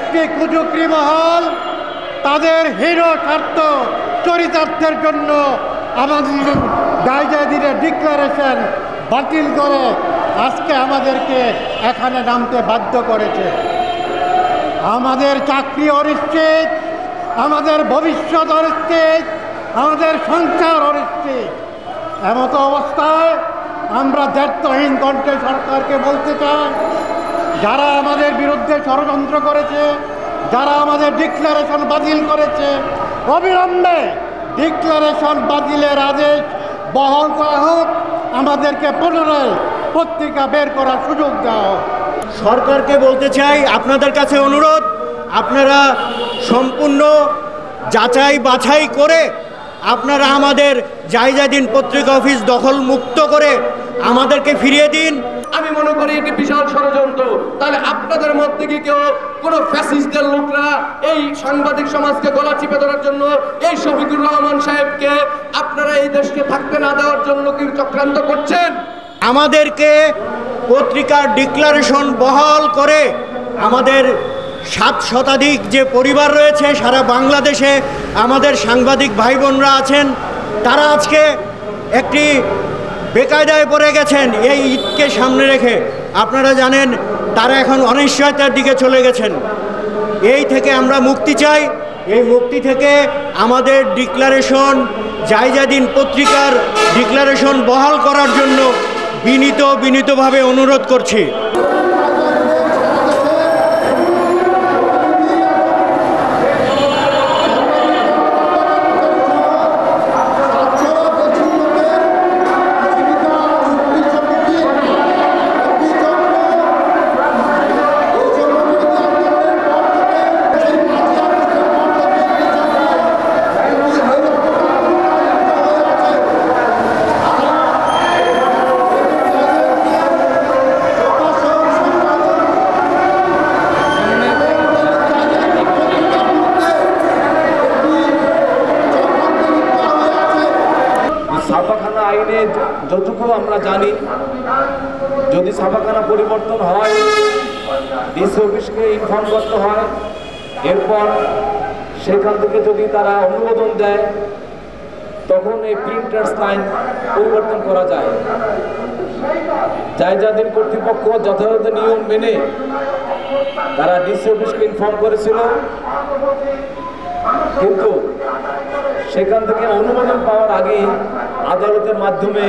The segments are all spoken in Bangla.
একটি কুচক্রী মহল তাদের হিরো স্বার্থ চরিতার্থের জন্য আমাদের গাইজাদিনের ডিক্লারেশন বাতিল করে আজকে আমাদেরকে এখানে নামতে বাধ্য করেছে। আমাদের চাকরি অনিশ্চিত, আমাদের ভবিষ্যৎ অনিশ্চিত, আমাদের সংসার অনিশ্চিত। এমতো অবস্থায় আমরা দায়িত্বহীন কণ্ঠে সরকারকে বলতে চাই, যারা আমাদের বিরুদ্ধে ষড়যন্ত্র করেছে, যারা আমাদের ডিক্লারেশন বাতিল করেছে, অবিলম্বে ডিক্লারেশন বাতিলের আদেশ বহাল করা হোক, আমাদেরকে পুনরায় পত্রিকা বের করার সুযোগ দেওয়া হোক। সরকারকে বলতে চাই, আপনাদের কাছে অনুরোধ, আপনারা সম্পূর্ণ যাচাই বাছাই করে আপনারা আমাদের জায়জাদিন পত্রিকা অফিস দখল মুক্ত করে আমাদেরকে ফিরিয়ে দিন। আমি মনে করি এটি বিশাল ষড়যন্ত্র। তাহলে আপনাদের মধ্যে কি কেউ কোনো ফ্যাসিস্টদের লোকরা এই সাংবাদিক সমাজকে গলা চিপে ধরার জন্য, এই শফিকুর রহমান সাহেবকে আপনারা এই দেশকে থাকতে না দেওয়ার জন্য কি চক্রান্ত করছেন? আমাদেরকে পত্রিকার ডিক্লারেশন বহাল করে আমাদের 7 শতাধিক যে পরিবার রয়েছে সারা বাংলাদেশে, আমাদের সাংবাদিক ভাই বোনরা আছেন, তারা আজকে একটি বেকায়দায় পড়ে গেছেন। এই ঈদকে সামনে রেখে আপনারা জানেন তারা এখন অনিশ্চয়তার দিকে চলে গেছেন। এই থেকে আমরা মুক্তি চাই। এই মুক্তি থেকে আমাদের ডিক্লারেশন, জায়জাদিন পত্রিকার ডিক্লারেশন বহাল করার জন্য বিনীতভাবে অনুরোধ করছি। ছাপাখানা আইনে যতটুকু আমরা জানি, যদি ছাপাখানা পরিবর্তন হয় ডিসি অফিসকে ইনফর্ম করতে হয়, এরপর সেখান থেকে যদি তারা অনুমোদন দেয় তখন এই প্রিন্টার্স লাইন পরিবর্তন করা যায়। জায়জাদিন কর্তৃপক্ষ যথাযথ নিয়ম মেনে তারা ডিসি অফিসকে ইনফর্ম করেছিল, কিন্তু সেখান থেকে অনুমোদন পাওয়ার আগেই আদালতের মাধ্যমে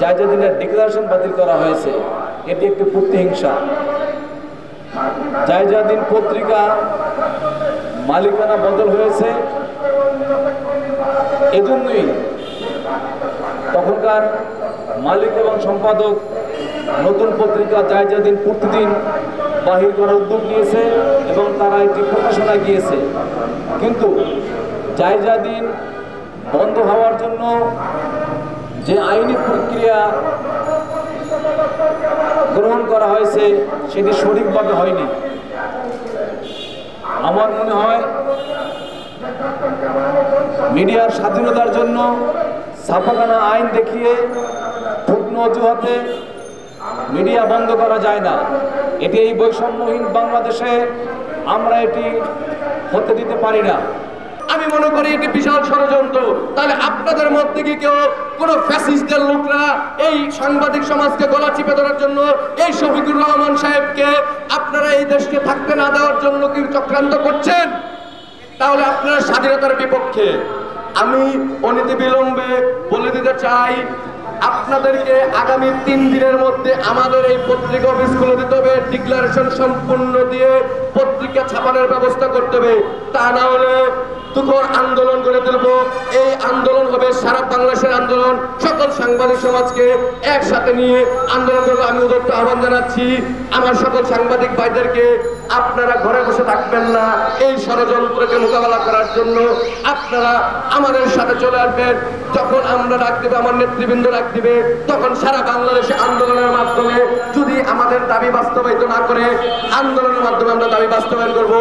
জায়জাদিনের ডিক্লারেশন বাতিল করা হয়েছে। এটি একটি প্রতিহিংসা। জায়জাদিন পত্রিকা মালিকানা বদল হয়েছে, এজন্যই তখনকার মালিক এবং সম্পাদক নতুন পত্রিকা জায়জাদিন প্রতিদিন বাহির করার উদ্যোগ নিয়েছে এবং তারা এটি প্রকাশনায় গিয়েছে। কিন্তু জায়জাদিন বন্ধ হওয়ার জন্য যে আইনি প্রক্রিয়া গ্রহণ করা হয়েছে সেটি সঠিকভাবে হয়নি। আমার মনে হয় মিডিয়ার স্বাধীনতার জন্য ছাপাখানা আইন দেখিয়ে পূর্ণ অজুহাতে মিডিয়া বন্ধ করা যায় না। এটি এই বৈষম্যহীন বাংলাদেশে আমরা এটি হতে দিতে পারি না। আমি মনে করি এটি বিশাল ষড়যন্ত্র। তাহলে আপনাদের মধ্যে কি কেউ কোনো ফ্যাসিস্টদের লোকরা এই সাংবাদিক সমাজকে গলা চিপে ধরার জন্য, এই শফিকুর রহমান সাহেবকে আপনারা এই দেশকে থাকতে না দেওয়ার জন্য কি চক্রান্ত করছেন? তাহলে আপনারা স্বাধীনতার বিপক্ষে। আমি অনতি বিলম্বে বলে দিতে চাই, আপনাদেরকে আগামী 3 দিনের মধ্যে আমাদের এই পত্রিকা অফিস খুলে দিতে হবে, ডিক্লারেশন সম্পূর্ণ দিয়ে পত্রিকা ছাপানোর ব্যবস্থা করতে হবে। তা না হলে তুখোর আন্দোলন করে তুলব। এই আন্দোলন হবে সারা বাংলাদেশের আন্দোলন। সকল সাংবাদিক সমাজকে একসাথে নিয়ে আন্দোলন করবো। আমি উদ্যোক্ত আহ্বান জানাচ্ছি আমার সকল সাংবাদিক ভাইদেরকে, আপনারা ঘরে বসে থাকবেন না। এই ষড়যন্ত্রকে মোকাবেলা করার জন্য আপনারা আমাদের সাথে চলে আসবেন। যখন আমরা ডাক দেবে, আমার নেতৃবৃন্দ ডাক দিবে, তখন সারা বাংলাদেশে আন্দোলনের মাধ্যমে যদি আমাদের দাবি বাস্তবায়িত না করে, আন্দোলনের মাধ্যমে আমরা দাবি বাস্তবায়ন করব।